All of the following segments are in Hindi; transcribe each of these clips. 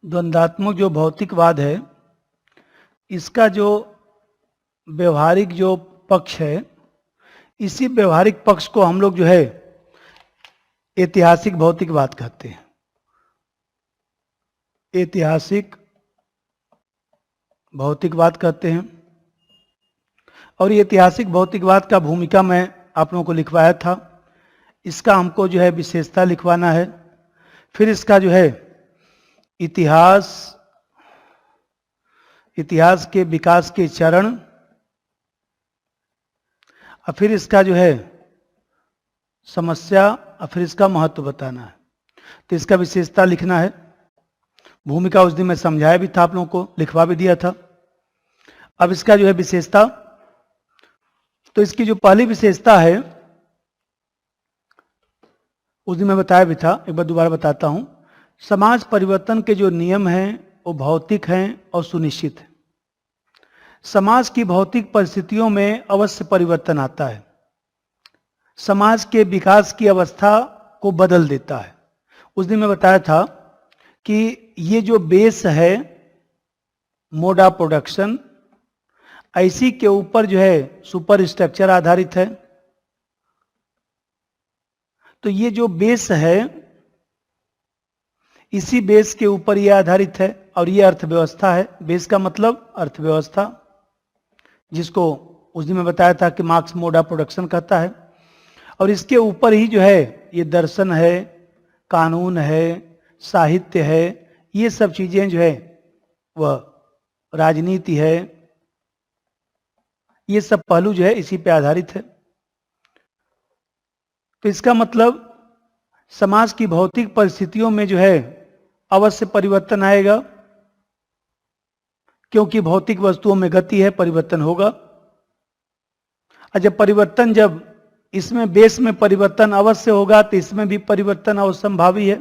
द्वंद्वात्मक जो भौतिकवाद है, इसका जो व्यवहारिक जो पक्ष है, इसी व्यवहारिक पक्ष को हम लोग जो है ऐतिहासिक भौतिकवाद कहते हैं। ऐतिहासिक भौतिकवाद कहते हैं। और ये ऐतिहासिक भौतिकवाद का भूमिका मैं आप लोगों को लिखवाया था। इसका हमको जो है विशेषता लिखवाना है, फिर इसका जो है इतिहास के विकास के चरण, और फिर इसका जो है समस्या, और फिर इसका महत्व बताना है। तो इसका विशेषता लिखना है। भूमिका उस दिन मैं समझाया भी था, आप लोगों को लिखवा भी दिया था। अब इसका जो है विशेषता, तो इसकी जो पहली विशेषता है उस दिन मैं बताया भी था, एक बार दोबारा बताता हूं। समाज परिवर्तन के जो नियम हैं वो भौतिक हैं और सुनिश्चित हैं। समाज की भौतिक परिस्थितियों में अवश्य परिवर्तन आता है, समाज के विकास की अवस्था को बदल देता है। उस दिन मैं बताया था कि ये जो बेस है मोड ऑफ प्रोडक्शन, ऐसी के ऊपर जो है सुपर स्ट्रक्चर आधारित है। तो ये जो बेस है, इसी बेस के ऊपर ये आधारित है, और ये अर्थव्यवस्था है। बेस का मतलब अर्थव्यवस्था, जिसको उस दिन मैं बताया था कि मार्क्स मोड ऑफ प्रोडक्शन कहता है। और इसके ऊपर ही जो है ये दर्शन है, कानून है, साहित्य है, ये सब चीजें जो है वह राजनीति है, ये सब पहलू जो है इसी पे आधारित है। तो इसका मतलब समाज की भौतिक परिस्थितियों में जो है अवश्य परिवर्तन आएगा, क्योंकि भौतिक वस्तुओं में गति है, परिवर्तन होगा। और जब इसमें बेस में परिवर्तन अवश्य होगा, तो इसमें भी परिवर्तन अवश्यंभावी है।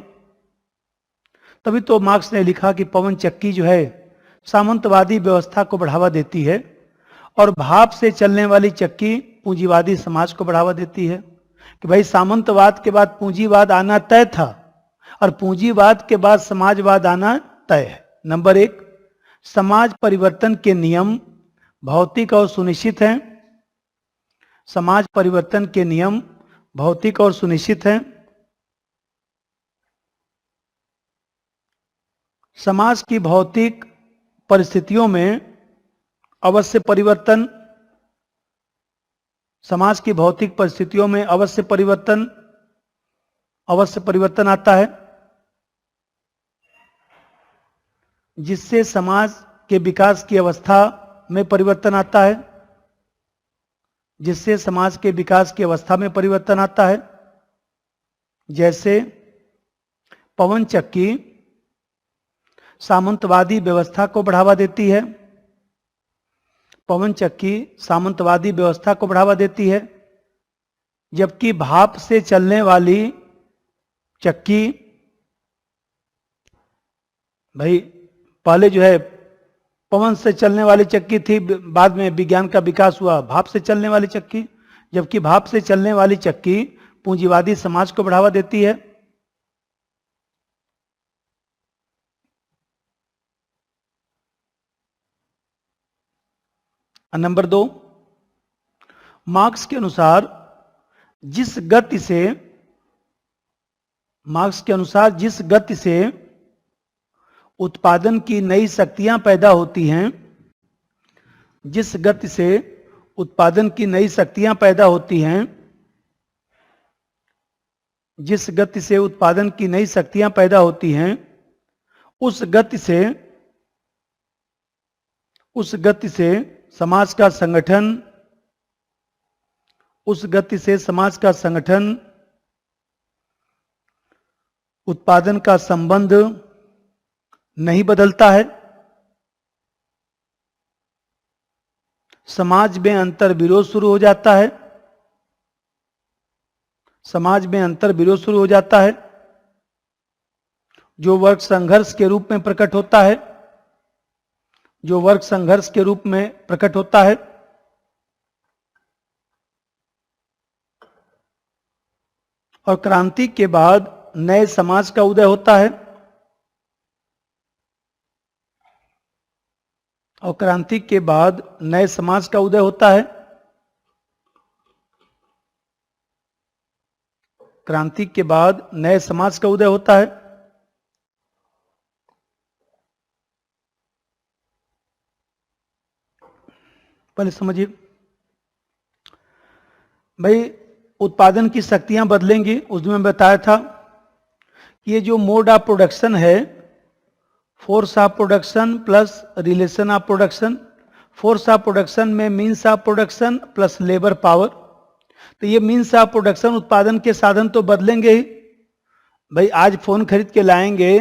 तभी तो मार्क्स ने लिखा कि पवन चक्की जो है सामंतवादी व्यवस्था को बढ़ावा देती है, और भाप से चलने वाली चक्की पूंजीवादी समाज को बढ़ावा देती है। कि भाई सामंतवाद के बाद पूंजीवाद आना तय था, और पूंजीवाद के बाद समाजवाद आना तय है। नंबर एक, समाज परिवर्तन के नियम भौतिक और सुनिश्चित हैं। समाज परिवर्तन के नियम भौतिक और सुनिश्चित हैं। समाज की भौतिक परिस्थितियों में अवश्य परिवर्तन, समाज की भौतिक परिस्थितियों में अवश्य परिवर्तन आता है, जिससे समाज के विकास की अवस्था में परिवर्तन आता है, जिससे समाज के विकास की अवस्था में परिवर्तन आता है। जैसे पवन चक्की सामंतवादी व्यवस्था को बढ़ावा देती है, पवन चक्की सामंतवादी व्यवस्था को बढ़ावा देती है, जबकि भाप से चलने वाली चक्की, भाई पहले जो है पवन से चलने वाली चक्की थी, बाद में विज्ञान का विकास हुआ, भाप से चलने वाली चक्की, जबकि भाप से चलने वाली चक्की पूंजीवादी समाज को बढ़ावा देती है। नंबर दो, मार्क्स के अनुसार जिस गति से उत्पादन की नई शक्तियां पैदा होती हैं, जिस गति से उत्पादन की नई शक्तियां पैदा होती हैं, जिस गति से उत्पादन की नई शक्तियां पैदा होती हैं, उस गति से समाज का संगठन, उस गति से समाज का संगठन, उत्पादन का संबंध नहीं बदलता है। समाज में अंतर्विरोध शुरू हो जाता है, समाज में अंतर्विरोध शुरू हो जाता है, जो वर्ग संघर्ष के रूप में प्रकट होता है, जो वर्ग संघर्ष के रूप में प्रकट होता है। और क्रांति के बाद नए समाज का उदय होता है। और क्रांति के बाद नए समाज का उदय होता है। क्रांति के बाद नए समाज का उदय होता है। पहले समझिए भाई, उत्पादन की शक्तियां बदलेंगी। उसमें मैं बताया था कि ये जो मोड ऑफ प्रोडक्शन है, force of production plus relation of production. Force of production में means of production plus labour power. तो ये मीन्स ऑफ प्रोडक्शन, उत्पादन के साधन तो बदलेंगे ही भाई। आज फोन खरीद के लाएंगे,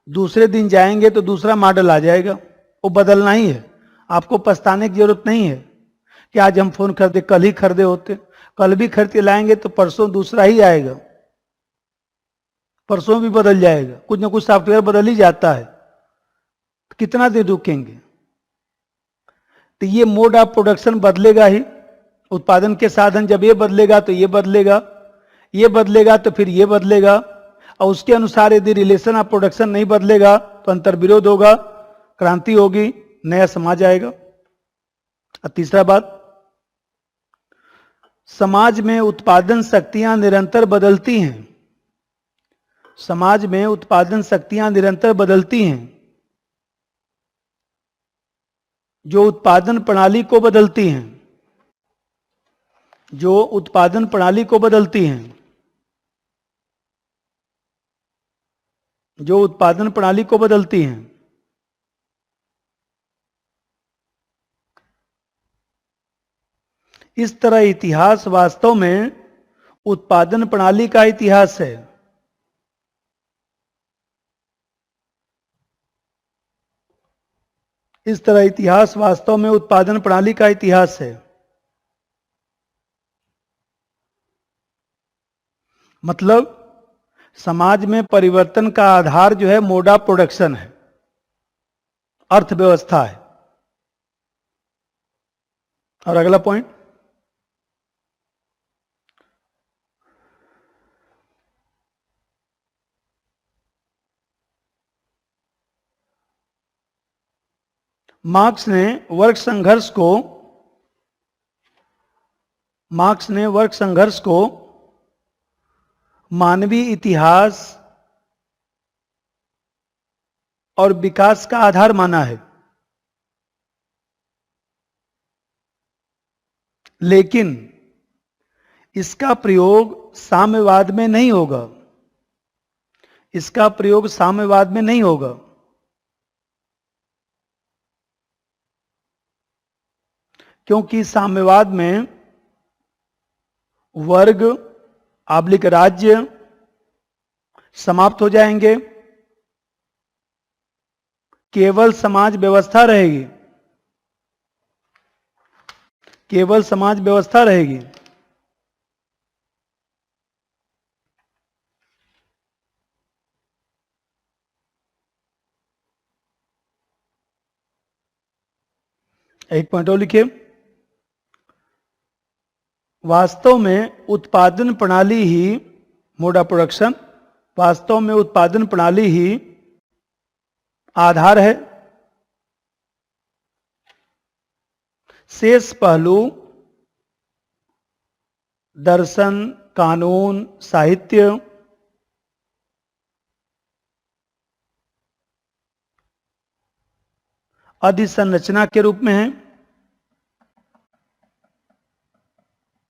दूसरे दिन जाएंगे तो दूसरा मॉडल आ जाएगा, वो बदलना ही है। आपको पछताने की जरूरत नहीं है कि आज हम फोन खरीदे, कल ही खरीदे होते। कल भी खरीद के लाएंगे तो परसों दूसरा ही आएगा, परसों भी बदल जाएगा। कुछ ना कुछ सॉफ्टवेयर बदल ही जाता है, तो कितना दिन रुकेंगे। तो ये मोड ऑफ प्रोडक्शन बदलेगा ही। उत्पादन के साधन जब ये बदलेगा तो ये बदलेगा, ये बदलेगा तो फिर ये बदलेगा, और उसके अनुसार यदि रिलेशन ऑफ प्रोडक्शन नहीं बदलेगा तो अंतर्विरोध होगा, क्रांति होगी, नया समाज आएगा। और तीसरा बात, समाज में उत्पादन शक्तियां निरंतर बदलती हैं। समाज में उत्पादन शक्तियां निरंतर बदलती हैं, जो उत्पादन प्रणाली को बदलती हैं, जो उत्पादन प्रणाली को बदलती हैं, जो उत्पादन प्रणाली को बदलती हैं। इस तरह इतिहास वास्तव में उत्पादन प्रणाली का इतिहास है। इस तरह इतिहास वास्तव में उत्पादन प्रणाली का इतिहास है। मतलब समाज में परिवर्तन का आधार जो है मोड ऑफ प्रोडक्शन है, अर्थव्यवस्था है। और अगला पॉइंट, मार्क्स ने वर्ग संघर्ष को मानवीय इतिहास और विकास का आधार माना है। लेकिन इसका प्रयोग साम्यवाद में नहीं होगा। इसका प्रयोग साम्यवाद में नहीं होगा, क्योंकि साम्यवाद में वर्ग आब्लिक राज्य समाप्त हो जाएंगे, केवल समाज व्यवस्था रहेगी, केवल समाज व्यवस्था रहेगी। एक पॉइंट और लिखिए, वास्तव में उत्पादन प्रणाली ही, मोड ऑफ प्रोडक्शन, वास्तव में उत्पादन प्रणाली ही आधार है। शेष पहलू दर्शन, कानून, साहित्य अधिसंरचना के रूप में है,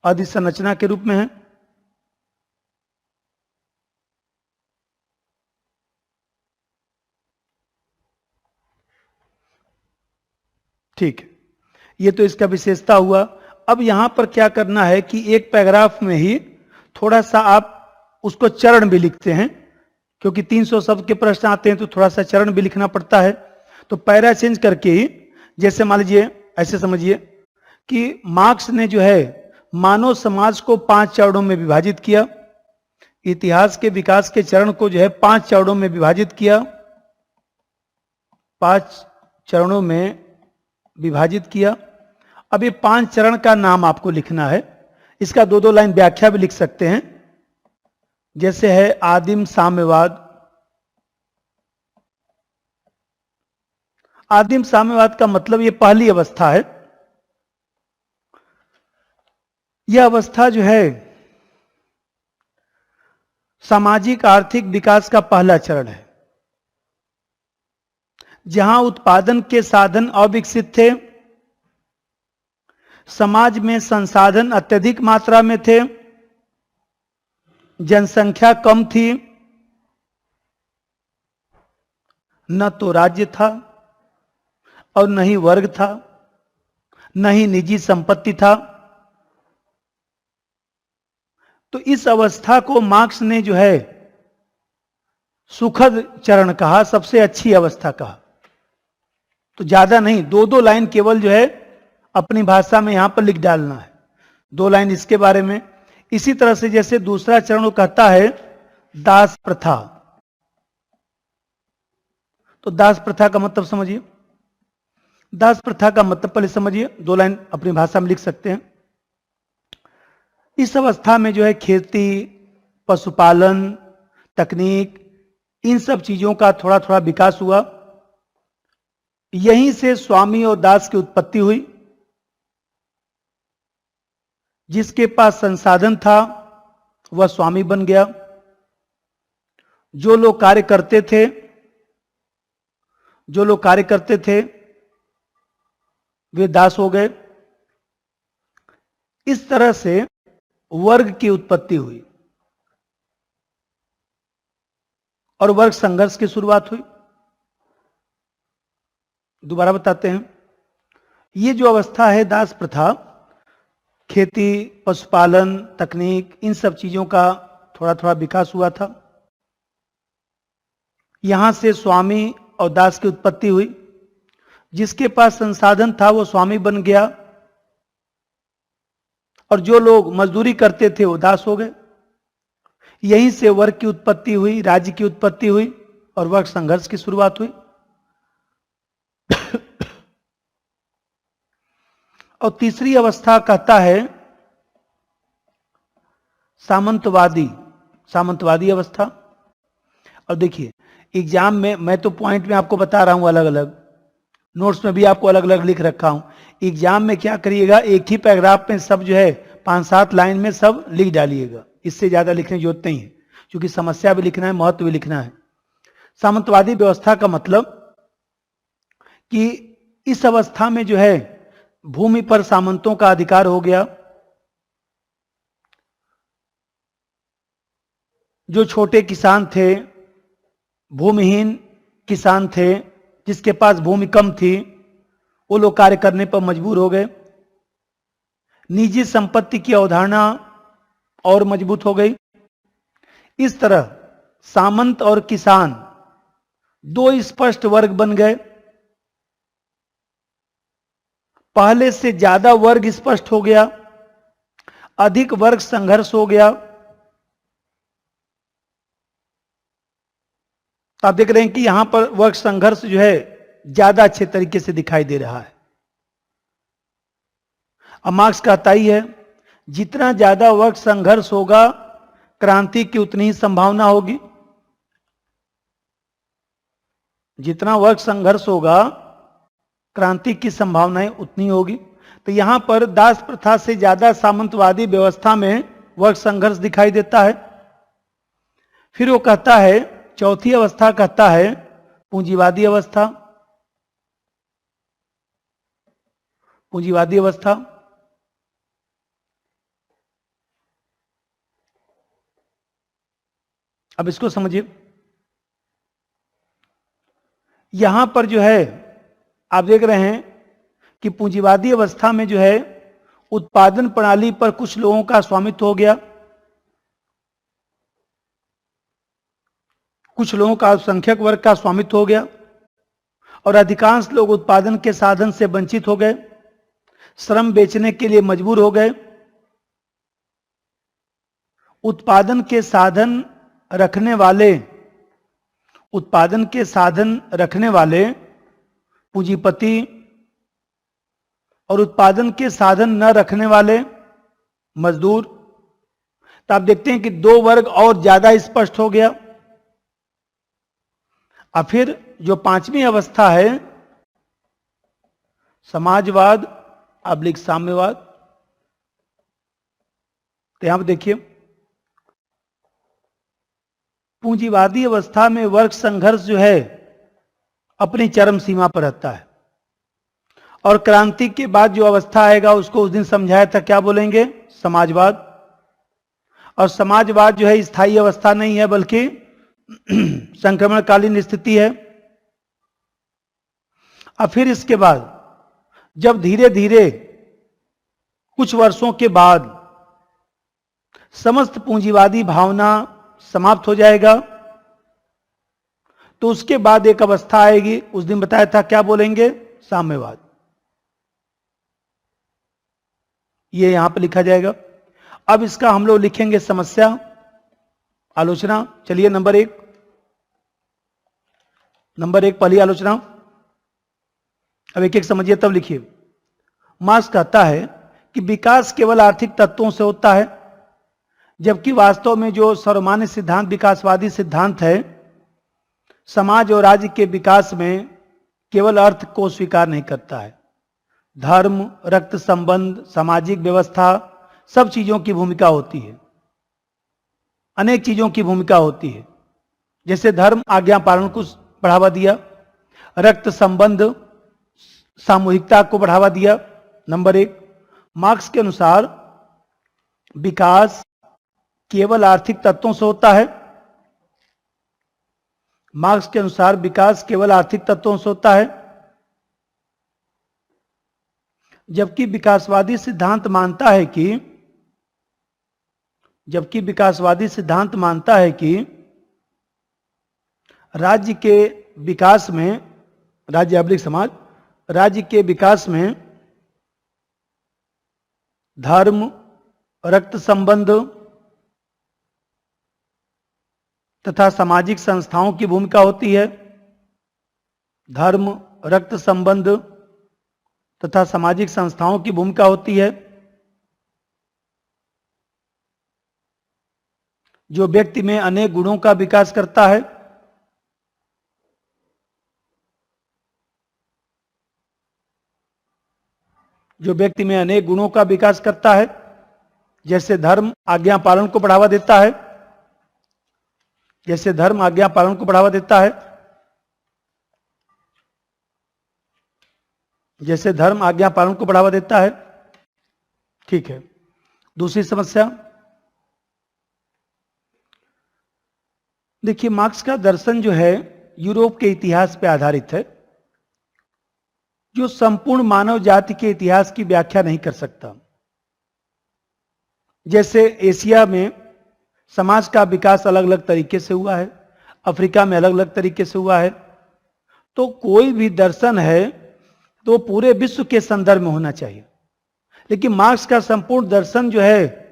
अधिसंरचना के रूप में है। ठीक है, ये तो इसका विशेषता हुआ। अब यहां पर क्या करना है कि एक पैराग्राफ में ही थोड़ा सा आप उसको चरण भी लिखते हैं, क्योंकि 300 शब्द के प्रश्न आते हैं तो थोड़ा सा चरण भी लिखना पड़ता है। तो पैरा चेंज करके ही, जैसे मान लीजिए ऐसे समझिए कि मार्क्स ने जो है मानव समाज को 5 चरणों में विभाजित किया, इतिहास के विकास के चरण को जो है 5 चरणों में विभाजित किया, 5 चरणों में विभाजित किया। अब ये 5 चरण का नाम आपको लिखना है। इसका 2-2 लाइन व्याख्या भी लिख सकते हैं, जैसे है आदिम साम्यवाद, आदिम साम्यवाद का मतलब ये पहली अवस्था है। यह अवस्था जो है सामाजिक आर्थिक विकास का पहला चरण है, जहां उत्पादन के साधन अविकसित थे, समाज में संसाधन अत्यधिक मात्रा में थे, जनसंख्या कम थी, न तो राज्य था और न ही वर्ग था, न ही निजी संपत्ति था। तो इस अवस्था को मार्क्स ने जो है सुखद चरण कहा, सबसे अच्छी अवस्था कहा। तो ज्यादा नहीं, दो दो लाइन केवल जो है अपनी भाषा में यहां पर लिख डालना है, 2 लाइन इसके बारे में। इसी तरह से जैसे दूसरा चरण वो कहता है दास प्रथा। तो दास प्रथा का मतलब समझिए। दास प्रथा का मतलब पहले समझिए, 2 लाइन अपनी भाषा में लिख सकते हैं। इस अवस्था में जो है खेती, पशुपालन, तकनीक, इन सब चीजों का थोड़ा थोड़ा विकास हुआ। यहीं से स्वामी और दास की उत्पत्ति हुई। जिसके पास संसाधन था वह स्वामी बन गया, जो लोग कार्य करते थे वे दास हो गए। इस तरह से वर्ग की उत्पत्ति हुई और वर्ग संघर्ष की शुरुआत हुई। दोबारा बताते हैं, ये जो अवस्था है दास प्रथा, खेती, पशुपालन, तकनीक, इन सब चीजों का थोड़ा थोड़ा विकास हुआ था। यहां से स्वामी और दास की उत्पत्ति हुई। जिसके पास संसाधन था वो स्वामी बन गया और जो लोग मजदूरी करते थे वो दास हो गए। यहीं से वर्ग की उत्पत्ति हुई, राज्य की उत्पत्ति हुई और वर्ग संघर्ष की शुरुआत हुई। और तीसरी अवस्था कहता है सामंतवादी अवस्था। और देखिए एग्जाम में मैं तो पॉइंट में आपको बता रहा हूं, अलग अलग नोट्स में भी आपको अलग अलग लिख रखा हूं। एग्जाम में क्या करिएगा, एक ही पैराग्राफ में सब जो है 5-7 लाइन में सब लिख डालिएगा, इससे ज्यादा लिखने की जरूरत नहीं है, क्योंकि समस्या भी लिखना है, महत्व भी लिखना है। सामंतवादी व्यवस्था का मतलब कि इस अवस्था में जो है भूमि पर सामंतों का अधिकार हो गया। जो छोटे किसान थे, भूमिहीन किसान थे, जिसके पास भूमि कम थी, वो लोग कार्य करने पर मजबूर हो गए। निजी संपत्ति की अवधारणा और मजबूत हो गई। इस तरह सामंत और किसान 2 स्पष्ट वर्ग बन गए। पहले से ज्यादा वर्ग स्पष्ट हो गया, अधिक वर्ग संघर्ष हो गया। तो आप देख रहे हैं कि यहां पर वर्ग संघर्ष जो है ज्यादा अच्छे तरीके से दिखाई दे रहा है। अब मार्क्स कहता ही है जितना ज्यादा वर्ग संघर्ष होगा क्रांति की उतनी ही संभावना होगी। जितना वर्ग संघर्ष होगा क्रांति की संभावनाएं उतनी होगी। तो यहां पर दास प्रथा से ज्यादा सामंतवादी व्यवस्था में वर्ग संघर्ष दिखाई देता है। फिर वो कहता है, चौथी अवस्था कहता है पूंजीवादी अवस्था। पूंजीवादी अवस्था अब इसको समझिए। यहां पर जो है आप देख रहे हैं कि पूंजीवादी अवस्था में जो है उत्पादन प्रणाली पर कुछ लोगों का स्वामित्व हो गया, कुछ लोगों का अल्पसंख्यक वर्ग का स्वामित्व हो गया और अधिकांश लोग उत्पादन के साधन से वंचित हो गए, श्रम बेचने के लिए मजबूर हो गए। उत्पादन के साधन रखने वाले पूंजीपति और उत्पादन के साधन न रखने वाले मजदूर। तो आप देखते हैं कि 2 वर्ग और ज्यादा स्पष्ट हो गया। अब फिर जो 5वीं अवस्था है समाजवाद / साम्यवाद। तो यहां पर देखिए, पूंजीवादी अवस्था में वर्ग संघर्ष जो है अपनी चरम सीमा पर रहता है, और क्रांति के बाद जो अवस्था आएगा उसको उस दिन समझाया था, क्या बोलेंगे, समाजवाद। और समाजवाद जो है स्थायी अवस्था नहीं है बल्कि संक्रमणकालीन स्थिति है। अब फिर इसके बाद जब धीरे धीरे कुछ वर्षों के बाद समस्त पूंजीवादी भावना समाप्त हो जाएगा, तो उसके बाद एक अवस्था आएगी, उस दिन बताया था, क्या बोलेंगे, साम्यवाद। ये यहां पर लिखा जाएगा। अब इसका हम लोग लिखेंगे समस्या आलोचना। चलिए नंबर एक पहली आलोचना। अब एक एक समझिए तब लिखिए। मार्क्स कहता है कि विकास केवल आर्थिक तत्वों से होता है, जबकि वास्तव में जो सर्वमान्य सिद्धांत विकासवादी सिद्धांत है, समाज और राज्य के विकास में केवल अर्थ को स्वीकार नहीं करता है। धर्म, रक्त संबंध, सामाजिक व्यवस्था, सब चीजों की भूमिका होती है, अनेक चीजों की भूमिका होती है। जैसे धर्म आज्ञा पालन को बढ़ावा दिया, रक्त संबंध सामूहिकता को बढ़ावा दिया। नंबर एक, मार्क्स के अनुसार विकास केवल आर्थिक तत्वों से होता है। मार्क्स के अनुसार विकास केवल आर्थिक तत्वों से होता है, जबकि विकासवादी सिद्धांत मानता है कि राज्य के विकास में, राज्य / समाज, राज्य के विकास में धर्म, रक्त संबंध तथा सामाजिक संस्थाओं की भूमिका होती है। धर्म, रक्त संबंध तथा सामाजिक संस्थाओं की भूमिका होती है, जो व्यक्ति में अनेक गुणों का विकास करता है। जैसे धर्म आज्ञा पालन को बढ़ावा देता है, ठीक है। दूसरी समस्या देखिए, मार्क्स का दर्शन जो है यूरोप के इतिहास पर आधारित है, जो संपूर्ण मानव जाति के इतिहास की व्याख्या नहीं कर सकता। जैसे एशिया में समाज का विकास अलग अलग तरीके से हुआ है, अफ्रीका में अलग अलग तरीके से हुआ है। तो कोई भी दर्शन है तो पूरे विश्व के संदर्भ में होना चाहिए, लेकिन मार्क्स का संपूर्ण दर्शन जो है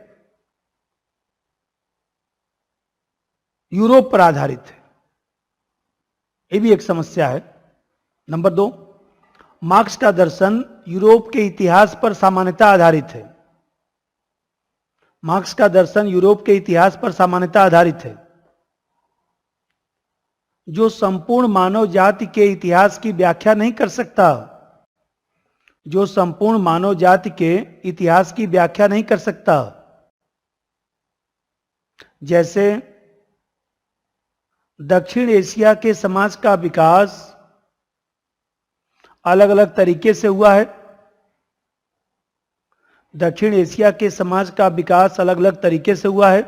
यूरोप पर आधारित है। यह भी एक समस्या है। नंबर दो, मार्क्स का दर्शन यूरोप के इतिहास पर सामान्यता आधारित है। जो संपूर्ण मानव जाति के इतिहास की व्याख्या नहीं कर सकता। जैसे दक्षिण एशिया के समाज का विकास अलग अलग तरीके से हुआ है।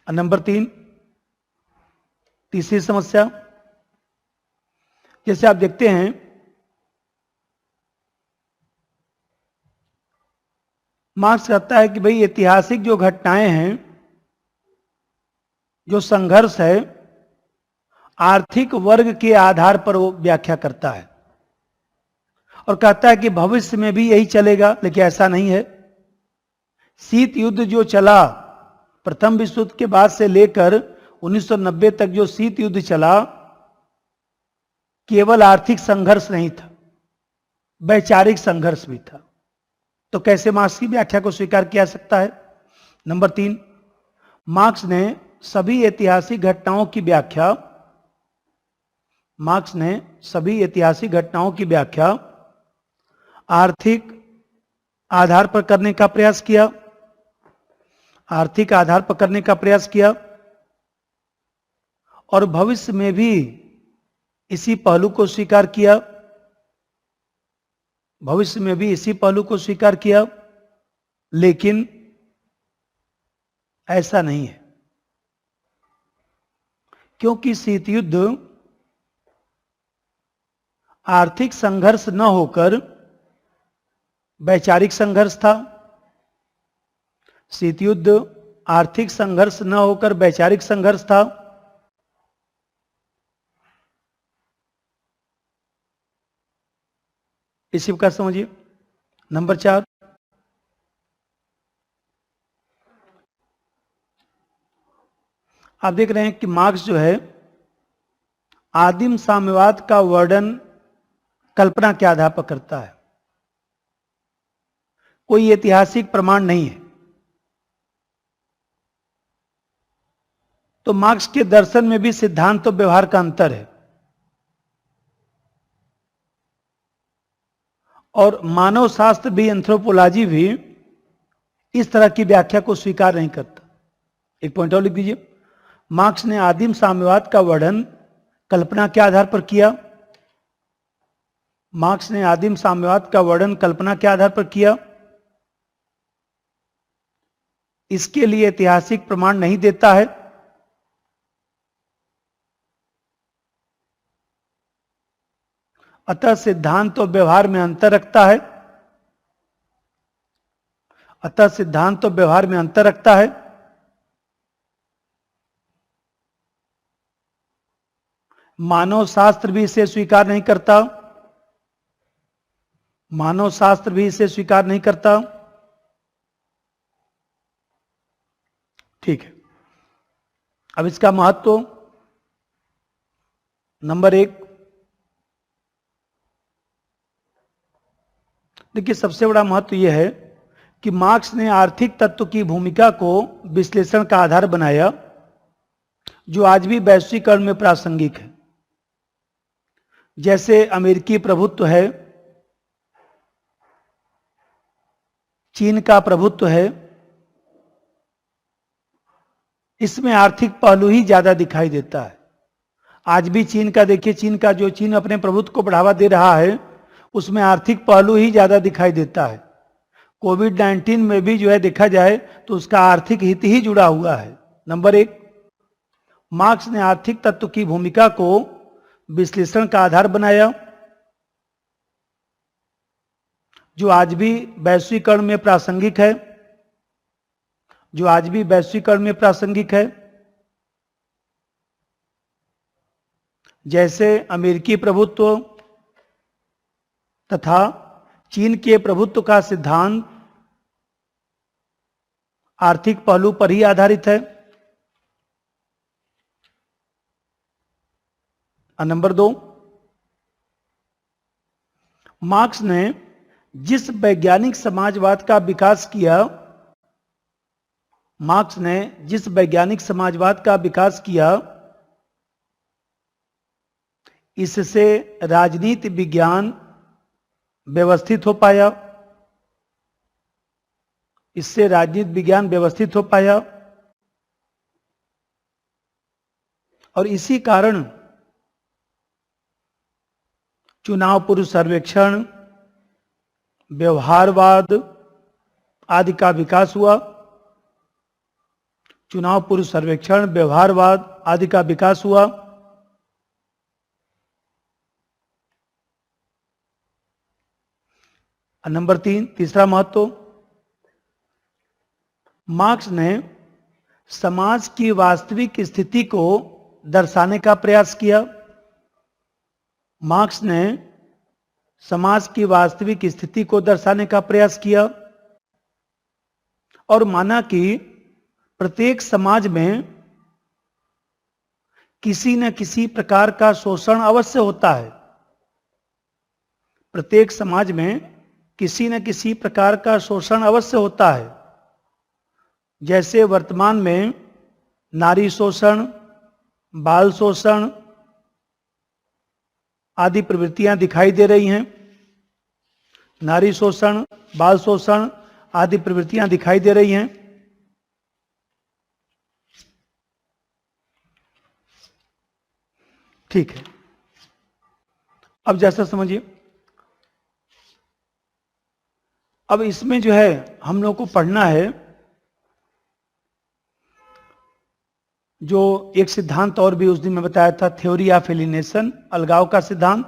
नंबर तीसरी समस्या, जैसे आप देखते हैं मार्क्स कहता है कि भाई ऐतिहासिक जो घटनाएं हैं, जो संघर्ष है, आर्थिक वर्ग के आधार पर वो व्याख्या करता है और कहता है कि भविष्य में भी यही चलेगा, लेकिन ऐसा नहीं है। शीत युद्ध जो चला, प्रथम विश्व युद्ध के बाद से लेकर 1990 तक जो शीत युद्ध चला, केवल आर्थिक संघर्ष नहीं था, वैचारिक संघर्ष भी था। तो कैसे मार्क्स की व्याख्या को स्वीकार किया जा सकता है? नंबर 3, मार्क्स ने सभी ऐतिहासिक घटनाओं की व्याख्या मार्क्स ने सभी ऐतिहासिक घटनाओं की व्याख्या आर्थिक आधार पर करने का प्रयास किया, आर्थिक आधार पर करने का प्रयास किया और भविष्य में भी इसी पहलू को स्वीकार किया, भविष्य में भी इसी पहलू को स्वीकार किया। लेकिन ऐसा नहीं है, क्योंकि शीत युद्ध आर्थिक संघर्ष न होकर वैचारिक संघर्ष था। शीत युद्ध आर्थिक संघर्ष न होकर वैचारिक संघर्ष था। इसी प्रकार समझिए। नंबर 4, आप देख रहे हैं कि मार्क्स जो है आदिम साम्यवाद का वर्णन कल्पना के आधार पर करता है, कोई ऐतिहासिक प्रमाण नहीं है। तो मार्क्स के दर्शन में भी सिद्धांत और व्यवहार का अंतर है और मानव शास्त्र भी, एंथ्रोपोलॉजी भी इस तरह की व्याख्या को स्वीकार नहीं करता। एक पॉइंट और लिख दीजिए। मार्क्स ने आदिम साम्यवाद का वर्णन कल्पना के आधार पर किया। मार्क्स ने आदिम साम्यवाद का वर्णन कल्पना के आधार पर किया। इसके लिए ऐतिहासिक प्रमाण नहीं देता है। अतः सिद्धांत और व्यवहार में अंतर रखता है। अतः सिद्धांत और व्यवहार में अंतर रखता है। मानव शास्त्र भी इसे स्वीकार नहीं करता। मानव शास्त्र भी इसे स्वीकार नहीं करता। ठीक है, अब इसका महत्व। नंबर 1, देखिए सबसे बड़ा महत्व यह है कि मार्क्स ने आर्थिक तत्व की भूमिका को विश्लेषण का आधार बनाया, जो आज भी वैश्वीकरण में प्रासंगिक है। जैसे अमेरिकी प्रभुत्व है, चीन का प्रभुत्व है, इसमें आर्थिक पहलू ही ज्यादा दिखाई देता है। आज भी चीन का देखिए, चीन अपने प्रभुत्व को बढ़ावा दे रहा है, उसमें आर्थिक पहलू ही ज्यादा दिखाई देता है। कोविड-19 में भी जो है देखा जाए तो उसका आर्थिक हित ही जुड़ा हुआ है। नंबर 1, मार्क्स ने आर्थिक तत्व की भूमिका को विश्लेषण का आधार बनाया, जो आज भी वैश्वीकरण में प्रासंगिक है। जो आज भी वैश्वीकरण में प्रासंगिक है। जैसे अमेरिकी प्रभुत्व तथा चीन के प्रभुत्व का सिद्धांत आर्थिक पहलू पर ही आधारित है। नंबर 2, मार्क्स ने जिस वैज्ञानिक समाजवाद का विकास किया, मार्क्स ने जिस वैज्ञानिक समाजवाद का विकास किया, इससे राजनीति विज्ञान व्यवस्थित हो पाया। इससे राजनीति विज्ञान व्यवस्थित हो पाया और इसी कारण चुनाव पूर्व सर्वेक्षण, व्यवहारवाद आदि का विकास हुआ। चुनाव पूर्व सर्वेक्षण, व्यवहारवाद आदि का विकास हुआ। नंबर 3, तीसरा महत्व, मार्क्स ने समाज की वास्तविक स्थिति को दर्शाने का प्रयास किया। मार्क्स ने समाज की वास्तविक स्थिति को दर्शाने का प्रयास किया और माना कि प्रत्येक समाज में किसी न किसी प्रकार का शोषण अवश्य होता है। प्रत्येक समाज में किसी न किसी प्रकार का शोषण अवश्य होता है। जैसे वर्तमान में नारी शोषण, बाल शोषण, आदि प्रवृत्तियां दिखाई दे रही हैं। नारी शोषण, बाल शोषण आदि प्रवृत्तियां दिखाई दे रही हैं। ठीक है, अब जैसा समझिए, अब इसमें जो है हम लोग को पढ़ना है जो एक सिद्धांत और भी उस दिन मैं बताया था, थ्योरी ऑफ एलिनेशन, अलगाव का सिद्धांत,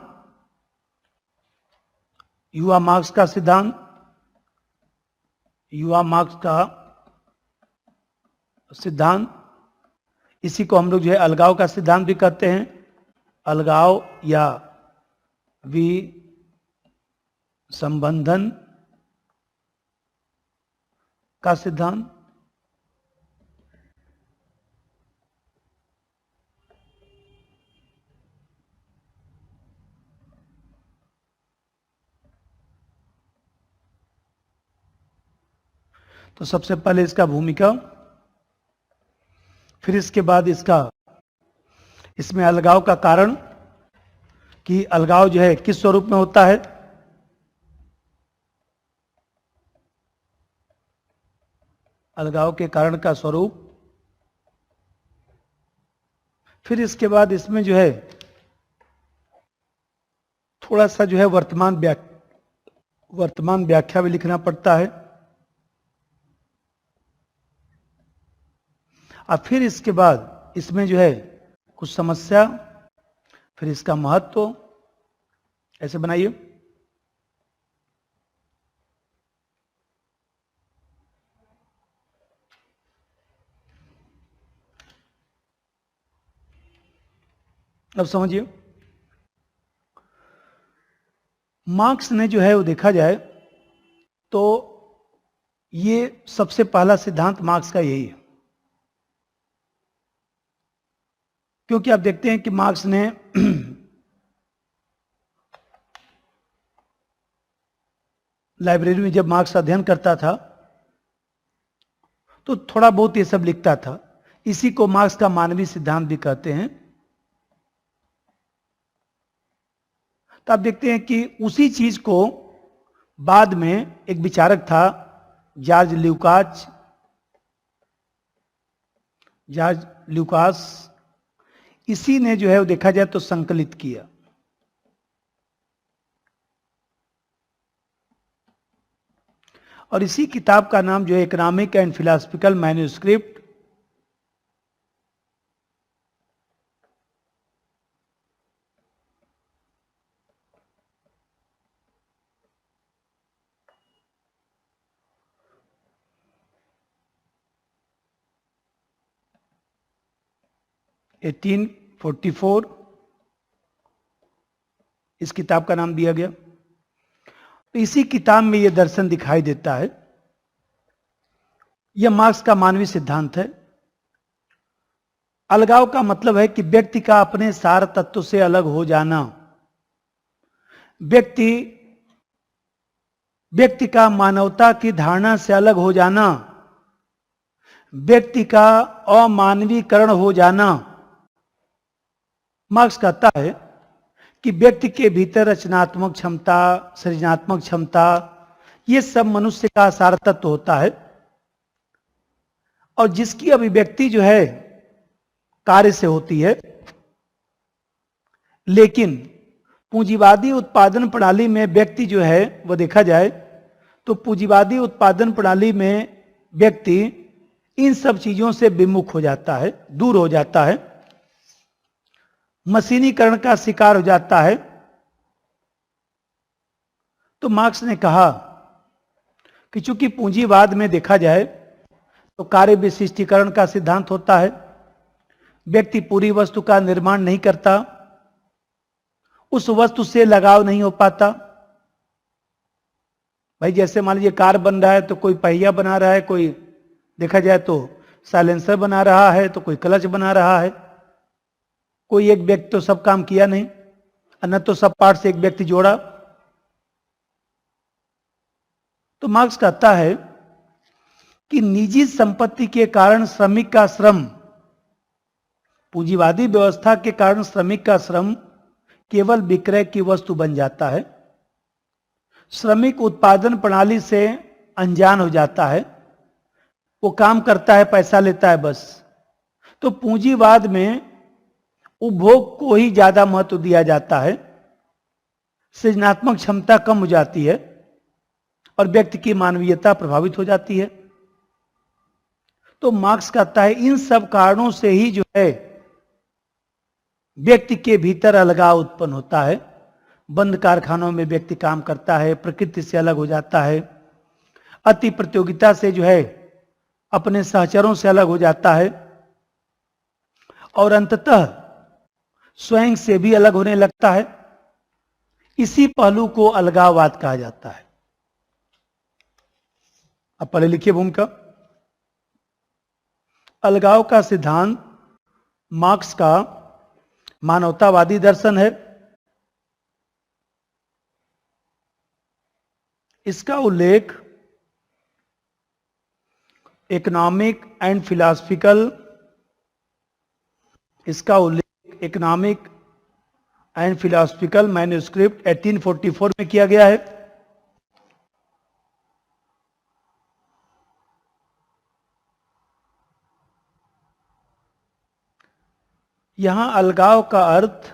युवा मार्क्स का सिद्धांत, युवा मार्क्स का सिद्धांत, इसी को हम लोग जो है अलगाव का सिद्धांत भी कहते हैं, अलगाव या विसंबंधन का सिद्धांत। तो सबसे पहले इसका भूमिका, फिर इसके बाद इसमें अलगाव का कारण कि अलगाव जो है किस स्वरूप में होता है, अलगाव के कारण का स्वरूप, फिर इसके बाद इसमें जो है थोड़ा सा जो है वर्तमान व्याख्या भी लिखना पड़ता है, और फिर इसके बाद इसमें जो है कुछ समस्या, फिर इसका महत्व, ऐसे बनाइए। अब समझिए, मार्क्स ने जो है वो देखा जाए तो ये सबसे पहला सिद्धांत मार्क्स का यही है, क्योंकि आप देखते हैं कि मार्क्स ने लाइब्रेरी में जब मार्क्स अध्ययन करता था तो थोड़ा बहुत ये सब लिखता था, इसी को मार्क्स का मानवीय सिद्धांत भी कहते हैं। तो आप देखते हैं कि उसी चीज को बाद में एक विचारक था जॉर्ज ल्यूकास, इसी ने जो है वो देखा जाए तो संकलित किया। और इसी किताब का नाम जो है economic and philosophical manuscript, eighteen 44 इस किताब का नाम दिया गया। तो इसी किताब में यह दर्शन दिखाई देता है, यह मार्क्स का मानवीय सिद्धांत है। अलगाव का मतलब है कि व्यक्ति का अपने सार तत्व से अलग हो जाना, व्यक्ति का मानवता की धारणा से अलग हो जाना, व्यक्ति का अमानवीकरण हो जाना। मार्क्स कहता है कि व्यक्ति के भीतर रचनात्मक क्षमता, सृजनात्मक क्षमता, ये सब मनुष्य का सार तत्व होता है, और जिसकी अभिव्यक्ति जो है कार्य से होती है। लेकिन पूंजीवादी उत्पादन प्रणाली में व्यक्ति जो है वो देखा जाए तो पूंजीवादी उत्पादन प्रणाली में व्यक्ति इन सब चीजों से विमुख हो जाता है, दूर हो जाता है, मशीनीकरण का शिकार हो जाता है। तो मार्क्स ने कहा कि चूंकि पूंजीवाद में देखा जाए तो कार्य विशिष्टीकरण का सिद्धांत होता है, व्यक्ति पूरी वस्तु का निर्माण नहीं करता, उस वस्तु से लगाव नहीं हो पाता। भाई जैसे मान लीजिए कार बन रहा है तो कोई पहिया बना रहा है, कोई देखा जाए तो साइलेंसर बना रहा है, तो कोई क्लच बना रहा है। कोई एक व्यक्ति तो सब काम किया नहीं, न तो सब पार्ट से एक व्यक्ति जोड़ा। तो मार्क्स कहता है कि निजी संपत्ति के कारण श्रमिक का श्रम, पूंजीवादी व्यवस्था के कारण श्रमिक का श्रम केवल विक्रय की वस्तु बन जाता है। श्रमिक उत्पादन प्रणाली से अनजान हो जाता है, वो काम करता है, पैसा लेता है बस। तो पूंजीवाद में उपभोग को ही ज्यादा महत्व दिया जाता है, सृजनात्मक क्षमता कम हो जाती है और व्यक्ति की मानवीयता प्रभावित हो जाती है। तो मार्क्स कहता है इन सब कारणों से ही जो है व्यक्ति के भीतर अलगाव उत्पन्न होता है। बंद कारखानों में व्यक्ति काम करता है, प्रकृति से अलग हो जाता है, अति प्रतियोगिता से जो है अपने सहचरों से अलग हो जाता है और अंततः स्वयं से भी अलग होने लगता है। इसी पहलू को अलगाववाद कहा जाता है। अब पढ़े लिखिए भूमिका। अलगाव का सिद्धांत मार्क्स का मानवतावादी दर्शन है। इसका उल्लेख इकोनॉमिक एंड फिलॉसफिकल मैन्यूस्क्रिप्ट 1844 में किया गया है। यहां अलगाव का अर्थ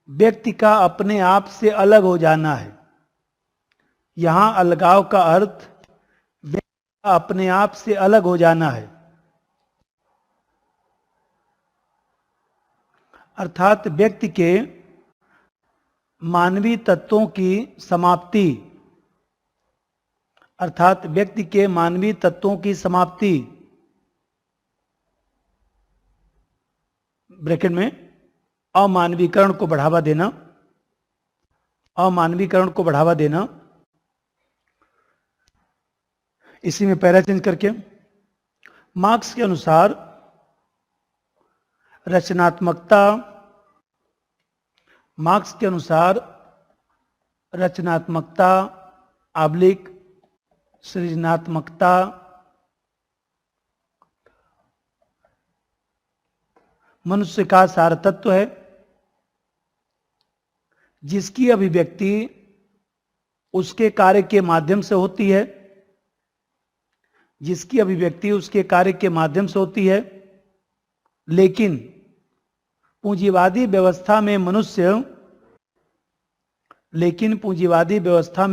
व्यक्ति का अपने आप से अलग हो जाना है। यहां अलगाव का अर्थ व्यक्ति का अपने आप से अलग हो जाना है, अर्थात व्यक्ति के मानवीय तत्वों की समाप्ति, ब्रैकेट में अमानवीकरण को बढ़ावा देना, इसी में पैरा चेंज करके मार्क्स के अनुसार रचनात्मकता आब्लिक सृजनात्मकता मनुष्य का सार तत्व है, जिसकी अभिव्यक्ति उसके कार्य के माध्यम से होती है, लेकिन पूंजीवादी व्यवस्था में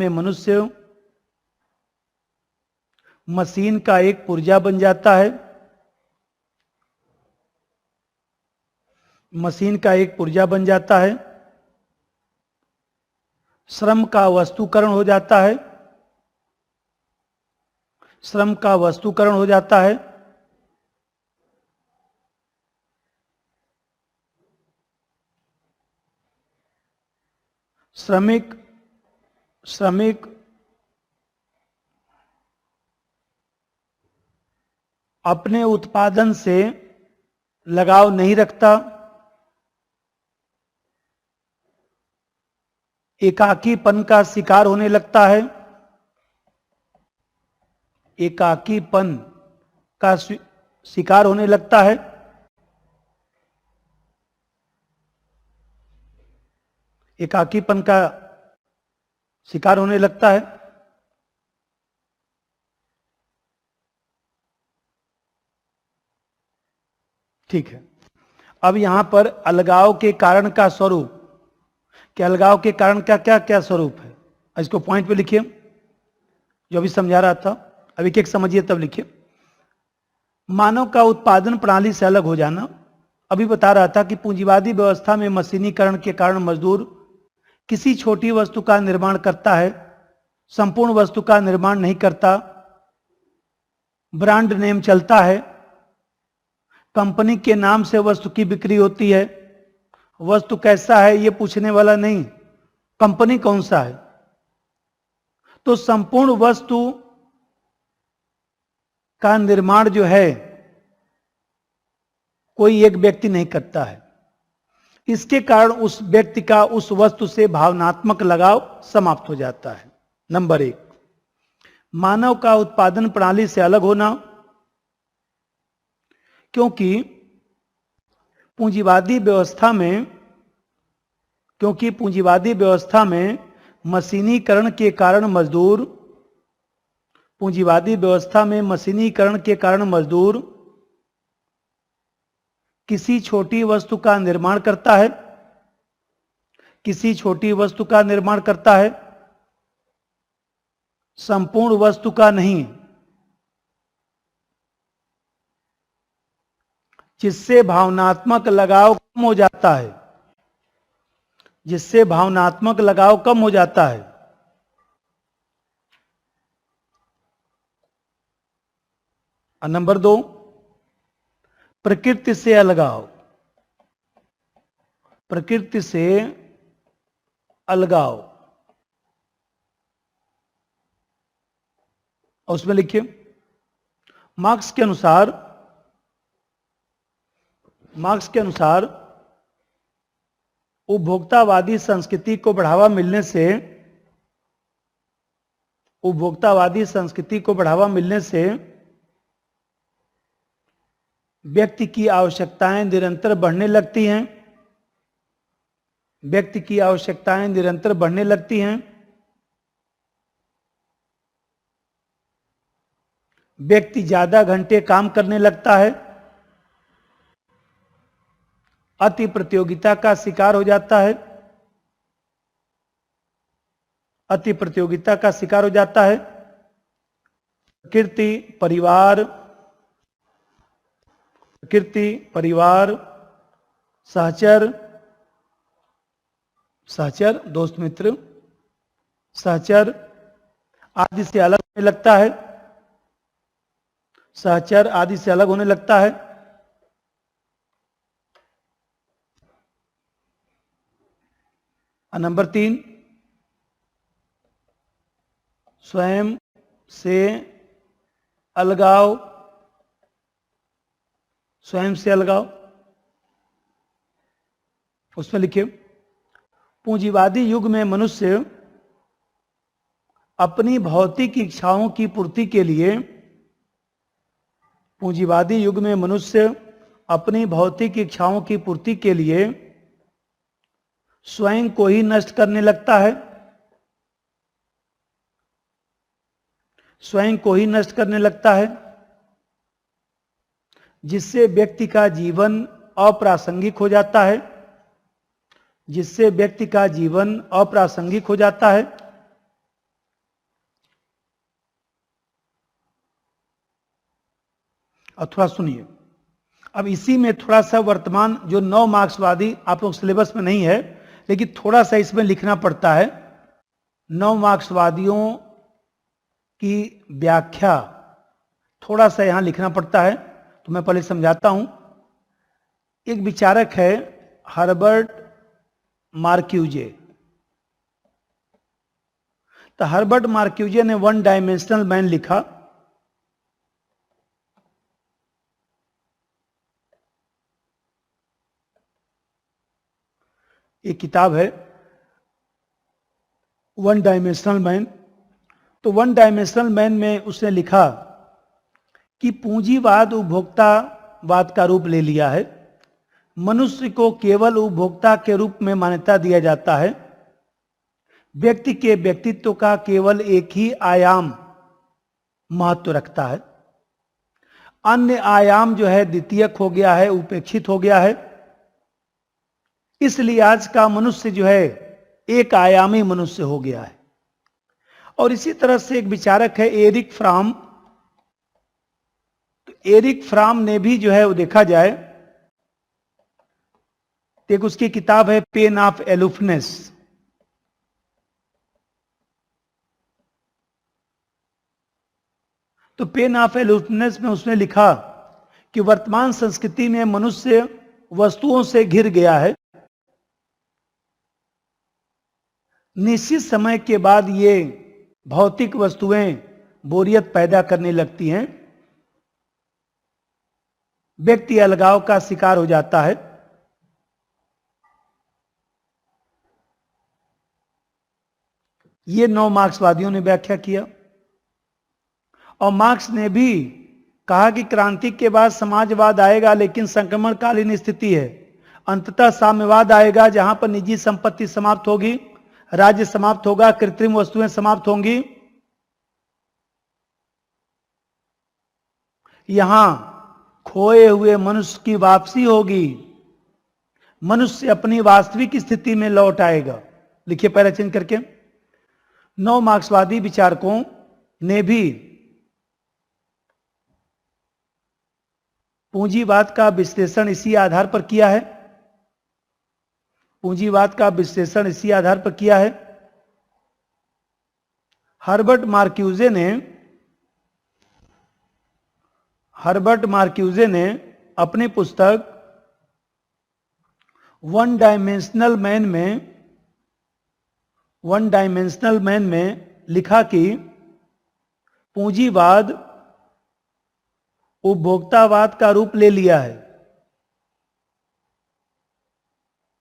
मनुष्य मशीन का एक पुर्जा बन जाता है, श्रम का वस्तुकरण हो जाता है, श्रमिक अपने उत्पादन से लगाव नहीं रखता, एकाकीपन का शिकार होने लगता है, एकाकीपन का शिकार होने लगता है, ठीक है। अब यहां पर अलगाव के कारण का स्वरूप, कि अलगाव के कारण का क्या क्या स्वरूप है, इसको पॉइंट पे लिखिए। जो अभी समझा रहा था, अब एक एक समझिए तब लिखिए। मानव का उत्पादन प्रणाली से अलग हो जाना, अभी बता रहा था कि पूंजीवादी व्यवस्था में मशीनीकरण के कारण मजदूर किसी छोटी वस्तु का निर्माण करता है, संपूर्ण वस्तु का निर्माण नहीं करता। ब्रांड नेम चलता है, कंपनी के नाम से वस्तु की बिक्री होती है। वस्तु कैसा है ये पूछने वाला नहीं, कंपनी कौन सा है। तो संपूर्ण वस्तु का निर्माण जो है कोई एक व्यक्ति नहीं करता है। इसके कारण उस व्यक्ति का उस वस्तु से भावनात्मक लगाव समाप्त हो जाता है। नंबर 1, मानव का उत्पादन प्रणाली से अलग होना, क्योंकि पूंजीवादी व्यवस्था में क्योंकि पूंजीवादी व्यवस्था में मशीनीकरण के कारण मजदूर पूंजीवादी व्यवस्था में मशीनीकरण के कारण मजदूर किसी छोटी वस्तु का निर्माण करता है, किसी छोटी वस्तु का निर्माण करता है, संपूर्ण वस्तु का नहीं, जिससे भावनात्मक लगाव कम हो जाता है, जिससे भावनात्मक लगाव कम हो जाता है। और नंबर 2, प्रकृति से अलगाव, प्रकृति से अलगाव। और उसमें लिखिए, मार्क्स के अनुसार उपभोक्तावादी संस्कृति को बढ़ावा मिलने से व्यक्ति की आवश्यकताएं निरंतर बढ़ने लगती हैं, व्यक्ति की आवश्यकताएं निरंतर बढ़ने लगती हैं, व्यक्ति ज्यादा घंटे काम करने लगता है, अति प्रतियोगिता का शिकार हो जाता है, अति प्रतियोगिता का शिकार हो जाता है। प्रकृति, परिवार, सहचर, दोस्त मित्र, सहचर आदि से अलग होने लगता है, सहचर आदि से अलग होने लगता है। नंबर 3, स्वयं से अलगाव, स्वयं से अलगाव। उसमें लिखिए, पूंजीवादी युग में मनुष्य अपनी भौतिक इच्छाओं की पूर्ति के लिए, पूंजीवादी युग में मनुष्य अपनी भौतिक इच्छाओं की पूर्ति के लिए स्वयं को ही नष्ट करने लगता है, स्वयं को ही नष्ट करने लगता है, जिससे व्यक्ति का जीवन अप्रासंगिक हो जाता है, जिससे व्यक्ति का जीवन अप्रासंगिक हो जाता है। और थोड़ा सुनिए, अब इसी में थोड़ा सा वर्तमान जो 9 मार्क्सवादी आप लोग सिलेबस में नहीं है, लेकिन थोड़ा सा इसमें लिखना पड़ता है। 9 मार्क्सवादियों की व्याख्या थोड़ा सा यहां लिखना पड़ता है, तो मैं पहले समझाता हूं। एक विचारक है हर्बर्ट मार्क्यूजे। तो हर्बर्ट मार्क्यूजे ने 1 डायमेंशनल मैन लिखा। एक किताब है 1 डायमेंशनल मैन। तो 1 डायमेंशनल मैन में उसने लिखा कि पूंजीवाद उपभोक्तावाद का रूप ले लिया है, मनुष्य को केवल उपभोक्ता के रूप में मान्यता दिया जाता है, व्यक्ति के व्यक्तित्व का केवल एक ही आयाम महत्व रखता है, अन्य आयाम जो है द्वितीयक हो गया है, उपेक्षित हो गया है। इसलिए आज का मनुष्य जो है एक आयामी मनुष्य हो गया है। और इसी तरह से एक विचारक है एरिक फ्राम। तो एरिक फ्राम ने भी जो है वो देखा जाए, एक उसकी किताब है पेन ऑफ एलुफनेस। तो पेन ऑफ एलुफनेस में उसने लिखा कि वर्तमान संस्कृति में मनुष्य वस्तुओं से घिर गया है, निश्चित समय के बाद ये भौतिक वस्तुएं बोरियत पैदा करने लगती हैं, व्यक्ति अलगाव का शिकार हो जाता है। ये 9 मार्क्सवादियों ने व्याख्या किया। और मार्क्स ने भी कहा कि क्रांति के बाद समाजवाद आएगा, लेकिन संक्रमणकालीन स्थिति है, अंततः साम्यवाद आएगा जहां पर निजी संपत्ति समाप्त होगी, राज्य समाप्त होगा, कृत्रिम वस्तुएं समाप्त होंगी। यहां खोए हुए मनुष्य की वापसी होगी, मनुष्य अपनी वास्तविक स्थिति में लौट आएगा। लिखिए पैरा चेंज करके। नौ मार्क्सवादी विचारकों ने भी पूंजीवाद का विश्लेषण इसी आधार पर किया है, पूंजीवाद का विश्लेषण इसी आधार पर किया है। हर्बर्ट मार्क्यूजे ने अपनी पुस्तक वन डायमेंशनल मैन में लिखा कि पूंजीवाद उपभोक्तावाद का रूप ले लिया है,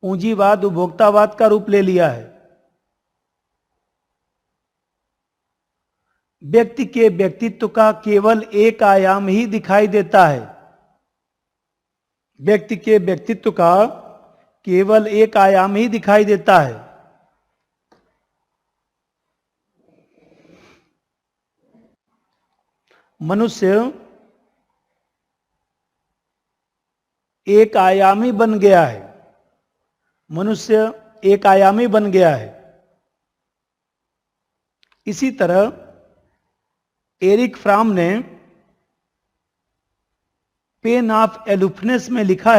पूंजीवाद उपभोक्तावाद का रूप ले लिया है। व्यक्ति के व्यक्तित्व का केवल एक आयाम ही दिखाई देता है, व्यक्ति के व्यक्तित्व का केवल एक आयाम ही दिखाई देता है। मनुष्य एक आयामी बन गया है, मनुष्य एक आयामी बन गया है। इसी तरह एरिक फ्राम ने पेन ऑफ एलुफनेस में लिखा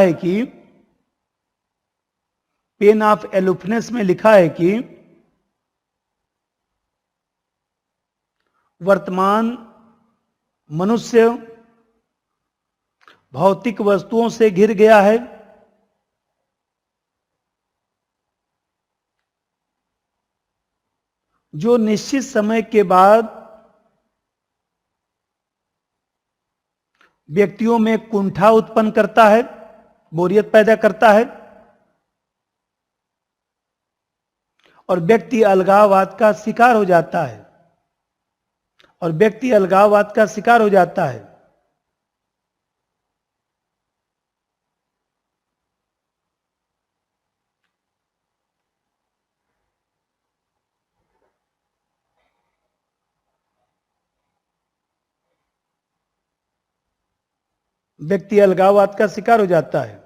है कि वर्तमान मनुष्य भौतिक वस्तुओं से घिर गया है, जो निश्चित समय के बाद व्यक्तियों में कुंठा उत्पन्न करता है, बोरियत पैदा करता है, और व्यक्ति अलगाववाद का शिकार हो जाता है, व्यक्ति अलगाववाद का शिकार हो जाता है।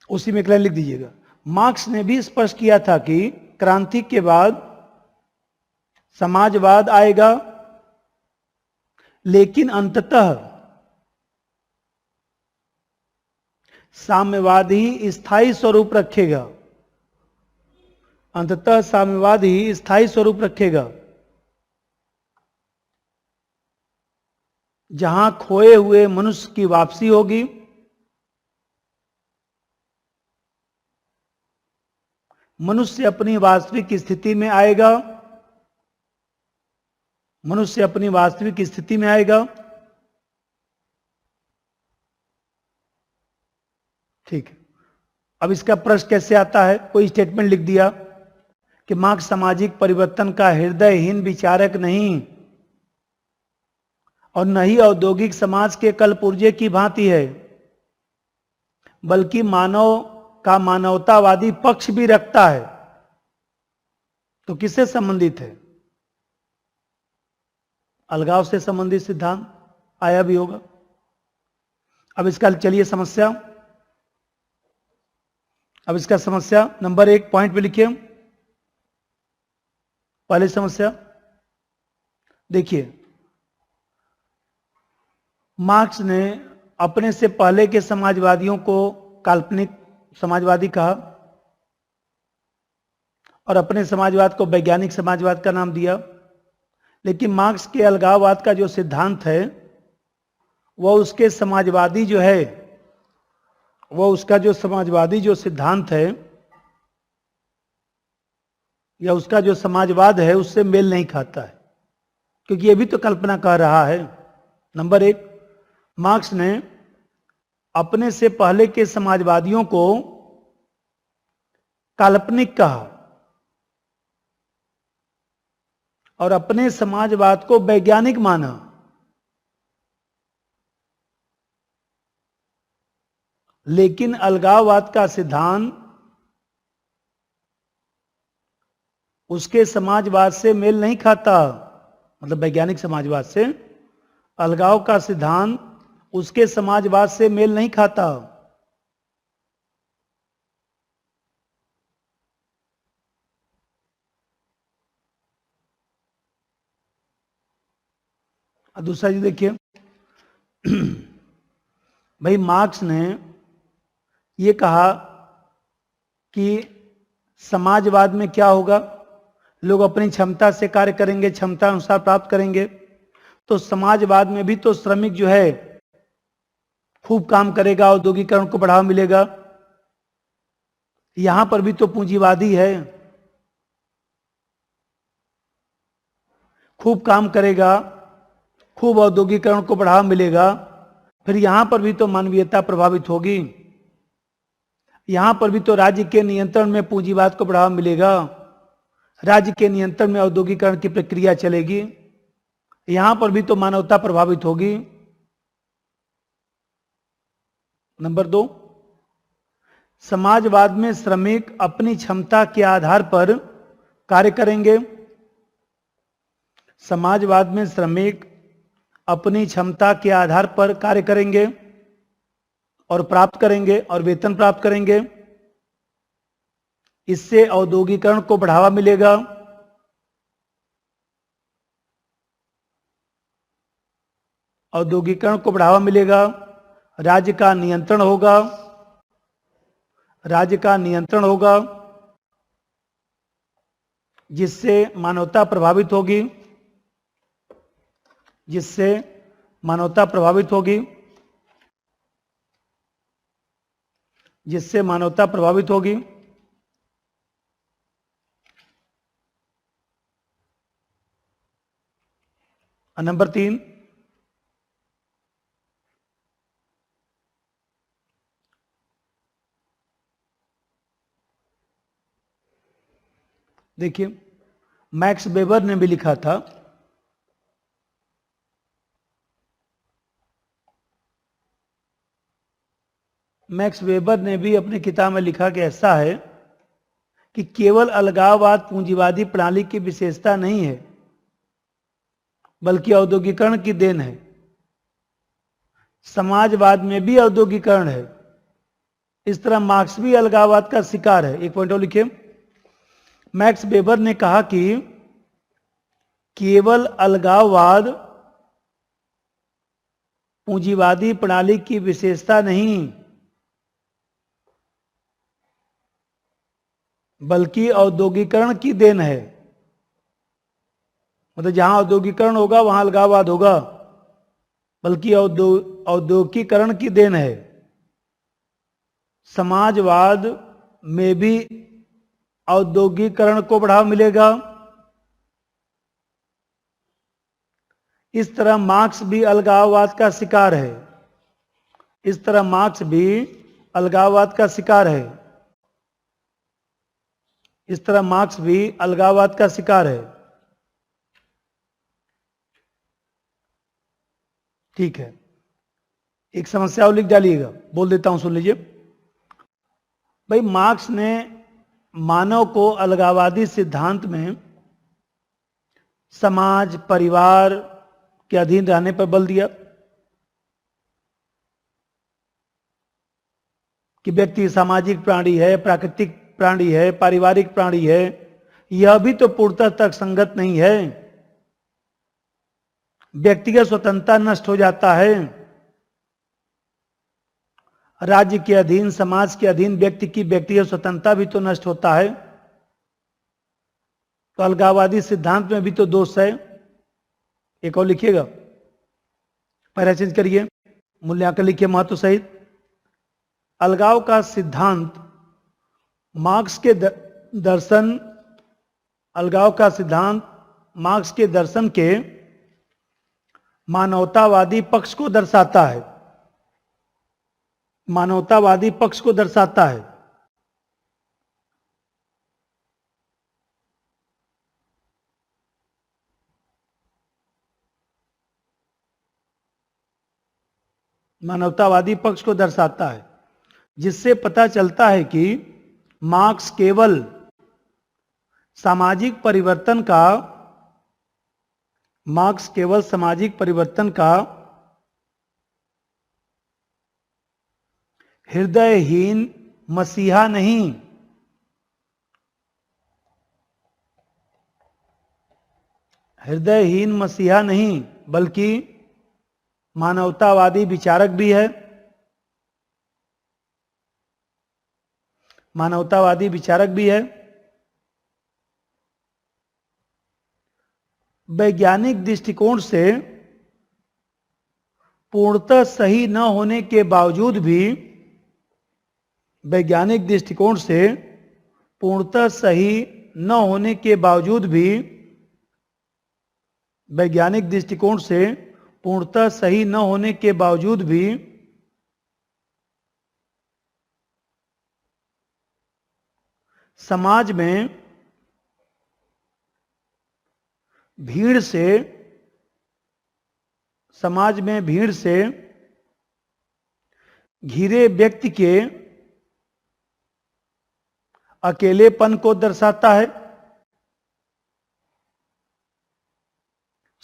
उसी में एक लाइन लिख दीजिएगा। मार्क्स ने भी स्पष्ट किया था कि क्रांति के बाद समाजवाद आएगा, लेकिन अंततः साम्यवाद ही स्थायी स्वरूप रखेगा, अंततः साम्यवाद ही स्थायी स्वरूप रखेगा। जहां खोए हुए मनुष्य की वापसी होगी, मनुष्य अपनी वास्तविक स्थिति में आएगा, मनुष्य अपनी वास्तविक स्थिति में आएगा। ठीक है, अब इसका प्रश्न कैसे आता है? कोई स्टेटमेंट लिख दिया कि मार्क्स सामाजिक परिवर्तन का हृदयहीन विचारक नहीं और न ही औद्योगिक समाज के कलपुर्जे की भांति है, बल्कि मानव का मानवतावादी पक्ष भी रखता है। तो किससे संबंधित है? अलगाव से संबंधित सिद्धांत आया भी होगा। अब इसका चलिए समस्या, अब इसका समस्या नंबर 1 पॉइंट पे लिखिए। पहली समस्या देखिए, मार्क्स ने अपने से पहले के समाजवादियों को काल्पनिक समाजवादी कहा और अपने समाजवाद को वैज्ञानिक समाजवाद का नाम दिया। लेकिन मार्क्स के अलगाववाद का जो सिद्धांत है वह उसके समाजवादी जो है, वह उसका जो समाजवादी जो सिद्धांत है या उसका जो समाजवाद है उससे मेल नहीं खाता है, क्योंकि यह भी तो कल्पना कर रहा है। नंबर 1, मार्क्स ने अपने से पहले के समाजवादियों को काल्पनिक कहा और अपने समाजवाद को वैज्ञानिक माना। लेकिन अलगाववाद का सिद्धांत उसके समाजवाद से मेल नहीं खाता, मतलब वैज्ञानिक समाजवाद से अलगाव का सिद्धांत उसके समाजवाद से मेल नहीं खाता। दूसरा जी देखिए, भाई मार्क्स ने ये कहा कि समाजवाद में क्या होगा, लोग अपनी क्षमता से कार्य करेंगे, क्षमता अनुसार प्राप्त करेंगे। तो समाजवाद में भी तो श्रमिक जो है खूब काम करेगा, औद्योगिकरण को बढ़ावा मिलेगा। यहां पर भी तो पूंजीवादी है, खूब काम करेगा, खूब औद्योगिकरण को बढ़ावा मिलेगा, फिर यहां पर भी तो मानवीयता प्रभावित होगी। यहां पर भी तो राज्य के नियंत्रण में पूंजीवाद को बढ़ावा मिलेगा, राज्य के नियंत्रण में औद्योगिकरण की प्रक्रिया चलेगी, यहां पर भी तो मानवता प्रभावित होगी। नंबर 2, समाजवाद में श्रमिक अपनी क्षमता के आधार पर कार्य करेंगे। समाजवाद में श्रमिक अपनी क्षमता के आधार पर कार्य करेंगे और प्राप्त करेंगे और वेतन प्राप्त करेंगे। इससे औद्योगिकरण को बढ़ावा मिलेगा, औद्योगिकरण को बढ़ावा मिलेगा, राज्य का नियंत्रण होगा, राज्य का नियंत्रण होगा, जिससे मानवता प्रभावित होगी, जिससे मानवता प्रभावित होगी, जिससे मानवता प्रभावित होगी। नंबर 3, देखिए मैक्स वेबर ने भी लिखा था, मैक्स वेबर ने भी अपनी किताब में लिखा कि ऐसा है कि केवल अलगाववाद पूंजीवादी प्रणाली की विशेषता नहीं है, बल्कि औद्योगिकरण की देन है। समाजवाद में भी औद्योगिकरण है। इस तरह मार्क्स भी अलगाववाद का शिकार है। एक पॉइंट और लिखिए, मैक्स वेबर ने कहा कि केवल अलगाववाद पूंजीवादी प्रणाली की विशेषता नहीं, बल्कि औद्योगिकरण की देन है। मतलब जहां औद्योगिकरण होगा वहां अलगाववाद होगा, बल्कि औद्योगिकरण की देन है। समाजवाद में भी औद्योगिकरण को बढ़ावा मिलेगा। इस तरह मार्क्स भी अलगाववाद का शिकार है, इस तरह मार्क्स भी अलगाववाद का शिकार है, इस तरह मार्क्स भी अलगाववाद का शिकार है। ठीक है, एक समस्या और लिख डालिएगा, बोल देता हूं, सुन लीजिए। भाई मार्क्स ने मानव को अलगाववादी सिद्धांत में समाज परिवार के अधीन रहने पर बल दिया कि व्यक्ति सामाजिक प्राणी है, प्राकृतिक प्राणी है, पारिवारिक प्राणी है। यह भी तो पूर्णतः तर्कसंगत नहीं है। व्यक्तिगत स्वतंत्रता नष्ट हो जाता है, राज्य के अधीन, समाज के अधीन व्यक्ति की व्यक्तिगत स्वतंत्रता भी तो नष्ट होता है। तो अलगाववादी सिद्धांत में भी तो दोष है। एक और लिखिएगा, पहला चेंज करिए, मूल्यांकन लिखिए महत्व सहित। अलगाव का सिद्धांत मार्क्स के दर्शन, अलगाव का सिद्धांत मार्क्स के दर्शन के मानवतावादी पक्ष को दर्शाता है, मानवतावादी पक्ष को दर्शाता है। मानवतावादी पक्ष को दर्शाता है, जिससे पता चलता है कि मार्क्स केवल सामाजिक परिवर्तन का हृदयहीन मसीहा नहीं बल्कि मानवतावादी विचारक भी है। वैज्ञानिक दृष्टिकोण से पूर्णतः सही न होने के बावजूद भी पूर्णतः सही न होने के बावजूद भी समाज में भीड़ से घिरे व्यक्ति के अकेलेपन को दर्शाता है।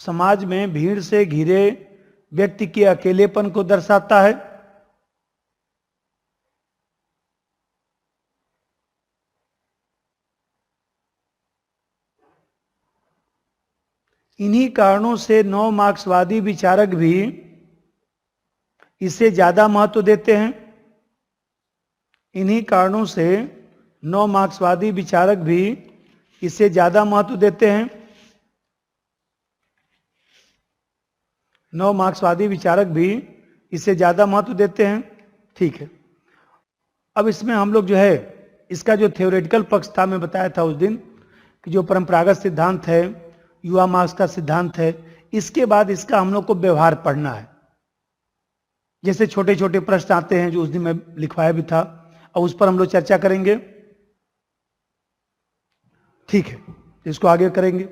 समाज में भीड़ से घिरे व्यक्ति के अकेलेपन को दर्शाता है। इन्हीं कारणों से नव मार्क्सवादी विचारक भी इसे ज्यादा महत्व देते हैं। नव मार्क्सवादी विचारक भी इसे ज्यादा महत्व देते हैं। ठीक है, अब इसमें हम लोग जो है इसका जो थ्योरेटिकल पक्ष था, मैं बताया था उस दिन कि जो परंपरागत सिद्धांत है, युवा मार्क्स का सिद्धांत है, इसके बाद इसका हम लोग को व्यवहार पढ़ना है। जैसे छोटे छोटे प्रश्न आते हैं जो उस दिन मैं लिखवाया भी था, और उस पर हम लोग चर्चा करेंगे। ठीक है, इसको आगे करेंगे।